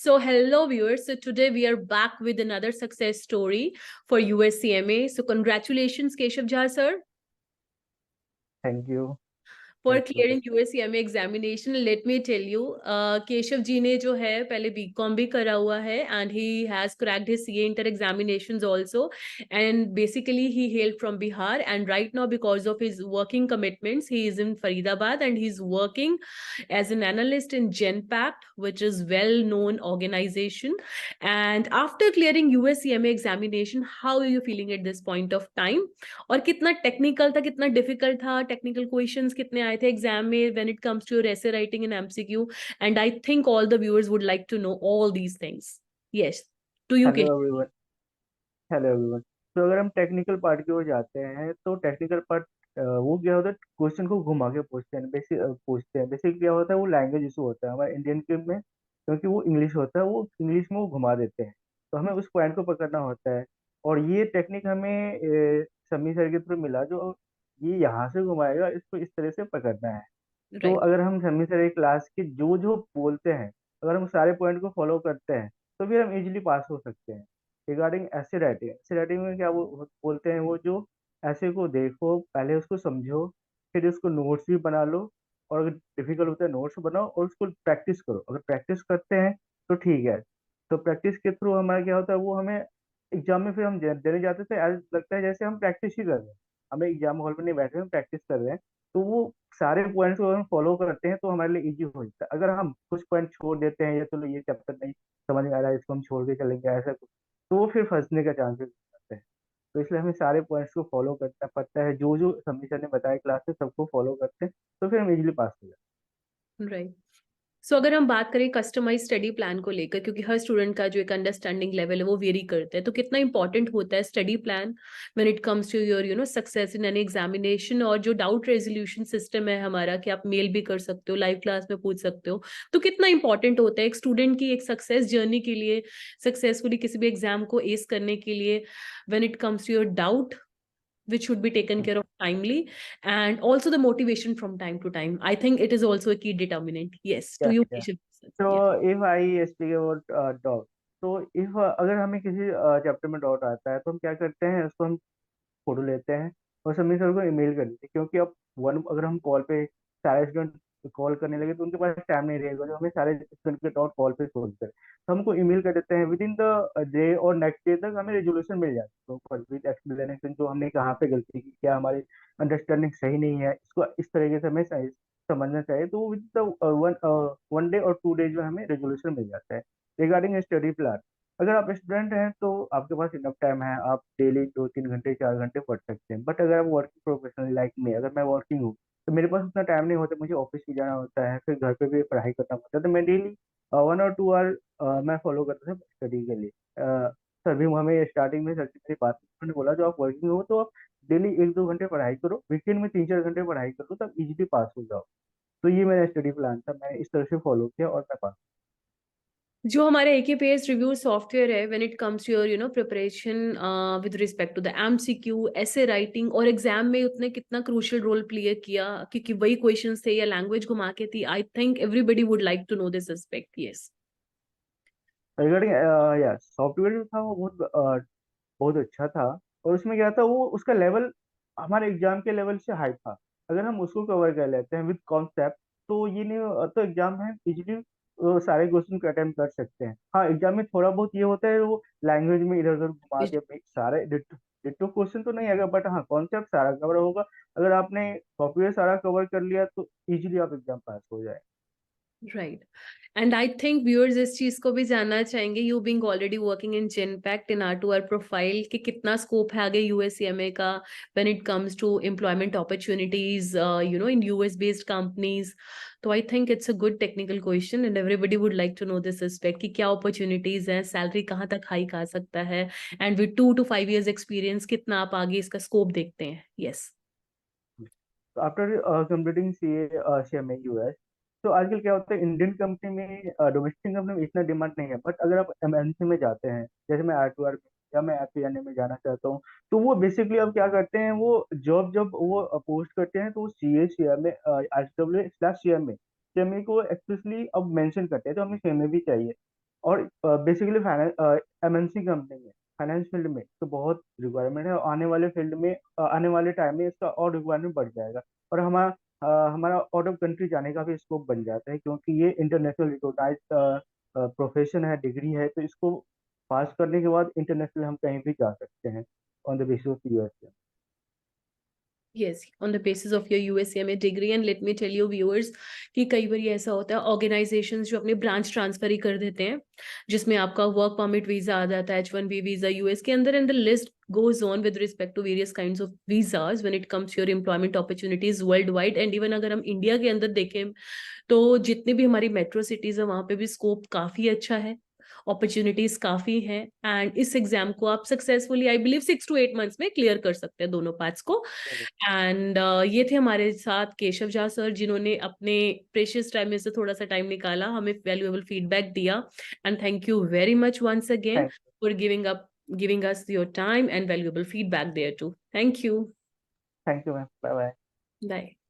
So, hello viewers. So, today we are back with another success story for USCMA. So, congratulations, Keshav Jha, sir, thank you for thank you clearing USCMA examination. Let me tell you, Keshav ji ने जो है पहले BCom भी करा हुआ है and he has cracked his CA inter examinations also, and basically he hailed from Bihar, and right now because of his working commitments he is in Faridabad and he's working as an analyst in Genpact, which is well known organization. And after clearing USCMA examination, how are you feeling at this point of time? और कितना technical था, कितना difficult था, technical questions कितने आए थे exam में when it comes to your essay writing in MCQ? And I think all the viewers would like to know all these things. Yes, to you hello के. Everyone hello everyone. तो अगर हम technical part की ओर जाते हैं तो technical part वो क्या होता है, क्वेश्चन को घुमा के पूछते हैं। बेसिक क्या होता है, वो लैंग्वेज इशू होता है हमारे इंडियन के में, क्योंकि वो इंग्लिश होता है, वो इंग्लिश में वो घुमा देते हैं। तो हमें उस पॉइंट को पकड़ना होता है। और ये टेक्निक हमें समी सर के थ्रू मिला, जो ये यहाँ से घुमाएगा, इसको इस तरह से पकड़ना है। तो राइट. अगर हम समी सर एक क्लास के जो जो बोलते हैं, अगर हम सारे पॉइंट को फॉलो करते हैं, तो फिर हम इजीली पास हो सकते हैं। रिगार्डिंग ऐसे राइटिंग में क्या वो बोलते हैं, वो जो ऐसे को देखो, पहले उसको समझो, फिर उसको नोट्स भी बना लो। और अगर डिफिकल्ट होता है, नोट्स बनाओ और उसको प्रैक्टिस करो। अगर प्रैक्टिस करते हैं तो ठीक है। तो प्रैक्टिस के थ्रू हमारा क्या होता है, वो हमें एग्जाम में फिर हम देने जाते थे, ऐसा लगता है जैसे हम प्रैक्टिस ही कर रहे हैं। हमें एग्जाम हॉल में नहीं बैठे, हम प्रैक्टिस कर रहे हैं। तो वो सारे पॉइंट्स को हम फॉलो करते हैं तो हमारे लिए इजी हो जाता है। अगर हम कुछ पॉइंट छोड़ देते हैं, या चलो ये चैप्टर नहीं समझ में आ रहा है, इसको हम छोड़ के चलेंगे, ऐसा कुछ, तो वो फिर फंसने का चांसेस रहते हैं। तो इसलिए हमें सारे पॉइंट्स को फॉलो करना पड़ता है, जो जो समी सर ने बताया क्लास में सबको फॉलो करते हैं, तो फिर हम इजीली पास हो जाते राइट. सो अगर हम बात करें कस्टमाइज स्टडी प्लान को लेकर, क्योंकि हर स्टूडेंट का जो एक अंडरस्टैंडिंग लेवल है वो वेरी करता है, तो कितना इंपॉर्टेंट होता है study plan when it comes to your success in any examination? और जो डाउट रेजोल्यूशन सिस्टम है हमारा कि आप मेल भी कर सकते हो, लाइव क्लास में पूछ सकते हो, तो कितना इंपॉर्टेंट होता है एक स्टूडेंट की एक सक्सेस जर्नी के लिए, सक्सेसफुली किसी भी एग्जाम को एस करने के लिए, when it comes to your doubt which should be taken हैं। care of timely, and also the motivation from time to time. I think it is also a key determinant. Yes, to yes you, yes. Keshav. तो Yeah. If I speak about doubt, तो if अगर हमें किसी chapter में doubt आता है, तो हम क्या करते हैं, उसको हम फोटो लेते हैं और समी सर को ईमेल कर देते हैं। क्योंकि अब वन अगर हम कॉल पे सारे स्टूडेंट कॉल करने लगे, तो उनके पास टाइम नहीं रहेगा जो हमें सारे स्टूडेंट के डाउट कॉल पे सोल्व करें। तो हमको ईमेल कर देते हैं, विद इन द डे और नेक्स्ट डे तक हमें रेजोल्यूशन मिल जाता है, तो विद एक्सप्लेनेशन जो हमने कहाँ पे गलती की, क्या हमारी अंडरस्टैंडिंग सही नहीं है, इसको इस तरीके से हमें सही समझना चाहिए। तो with the one one day और 2 डेज में हमें रेजोल्यूशन मिल जाता है। रिगार्डिंग स्टडी प्लान, अगर आप स्टूडेंट हैं तो आपके पास इनफ टाइम है, आप डेली 2-3 घंटे 4 घंटे पढ़ सकते हैं। बट अगर आप वर्किंग प्रोफेशनल लाइक में, अगर मैं वर्किंग हूँ, तो मेरे पास उतना टाइम नहीं होता, मुझे ऑफिस भी जाना होता है, फिर घर पे भी पढ़ाई करना पड़ता है। तो मैं डेली 1 और 2 आवर मैं फॉलो करता था स्टडी के लिए। सर भी हमें स्टार्टिंग में सर से मेरी बात हुई, उन्होंने बोला जो आप वर्किंग हो तो आप डेली 1-2 घंटे पढ़ाई करो, वीकेंड में 3-4 घंटे पढ़ाई करो, तब इजीली पास हो जाओ। तो ये मेरा स्टडी प्लान था, मैंने इस तरह से फॉलो किया और मैं पास। जो हमारा AKPS रिव्यू सॉफ्टवेयर है, when it comes to your preparation with respect to the MCQ, ऐसे राइटिंग और एग्जाम में उसने कितना क्रूशियल रोल प्ले किया, क्योंकि वही क्वेश्चंस थे या लैंग्वेज घुमा के थी? I think everybody would like to know this aspect. Yes. Regarding या सॉफ्टवेयर जो था वो बहुत अच्छा था। और उसमें क्या था, वो उसका लेवल हमारे एग्जाम के लेवल से हाई था। अगर हम उसको कवर कर लेते हैं विद कॉन्सेप्ट, तो ये नहीं तो एग्जाम में इजीली सारे क्वेश्चन को अटेम्प्ट कर सकते हैं। हाँ, एग्जाम में थोड़ा बहुत ये होता है, वो लैंग्वेज में इधर उधर घुमा के सारे डिट्टो डिट्टो क्वेश्चन तो नहीं आएगा, बट हाँ कॉन्सेप्ट सारा कवर होगा। अगर आपने सॉफ्टवेयर सारा कवर कर लिया तो इजीली आप एग्जाम पास हो जाए। Right. And I think viewers इस चीज को भी जानना चाहेंगे, you being already working in Genpact in R2R profile, कि कितना स्कोप है आगे USCMA का when it comes to employment opportunities in US based companies? तो I think it's a good technical question and everybody would like to know this aspect कि क्या opportunities हैं, salary कहाँ तक हाइक आ सकता है, and with 2 to 5 years experience कितना आप आगे इसका स्कोप देखते हैं? यस. तो आफ्टर कंप्लीटिंग CA US, तो आजकल क्या होता है, इंडियन कंपनी में डोमेस्टिक कंपनी में इतना डिमांड नहीं है। बट अगर आप MNC में जाते हैं, जैसे मैं R2R में या मैं FANA में जाना चाहता हूँ, तो वो बेसिकली अब क्या करते हैं, वो जॉब जब वो पोस्ट करते हैं, तो वो CA CMA SW/CMA को एक्सप्रेसली अब मेंशन करते हैं, तो हमें CMA भी चाहिए। और बेसिकली MNC कंपनी में फाइनेंस फील्ड में तो बहुत रिक्वायरमेंट है, और आने वाले फील्ड में आने वाले टाइम में इसका और रिक्वायरमेंट बढ़ जाएगा, और हमारा आउट ऑफ कंट्री जाने का भी स्कोप बन जाता है, क्योंकि ये इंटरनेशनल रिकॉग्नाइज प्रोफेशन है, डिग्री है, तो इसको पास करने के बाद इंटरनेशनल हम कहीं भी जा सकते हैं on the basis of USA. Yes, on the basis of your USCMA degree. And let me tell you viewers कि कई बार ऐसा होता है ऑर्गेनाइजेशंस जो अपने ब्रांच ट्रांसफर ही कर देते हैं, जिसमें आपका वर्क परमिट वीजा आ जाता है, H1B वीजा यूएस के अंदर, and the list goes on with respect to various kinds of visas when it comes to your employment opportunities worldwide. And even अगर हम इंडिया के अंदर देखें तो जितनी भी हमारी मेट्रो सिटीज है वहां पे भी स्कोप काफी अच्छा है, अपॉर्चुनिटीज काफी है, एंड इस एग्जाम को आप successfully I believe 6 to 8 months में क्लियर कर सकते हैं दोनों पार्ट्स को। एंड ये थे हमारे साथ केशव झा सर, जिन्होंने अपने प्रेशियस टाइम में से थोड़ा सा टाइम निकाला, हमें वैल्यूएबल फीडबैक दिया, and thank you very much once again thank for giving us your time and valuable feedback there too. Thank you. Thank you ma'am, bye bye. Bye.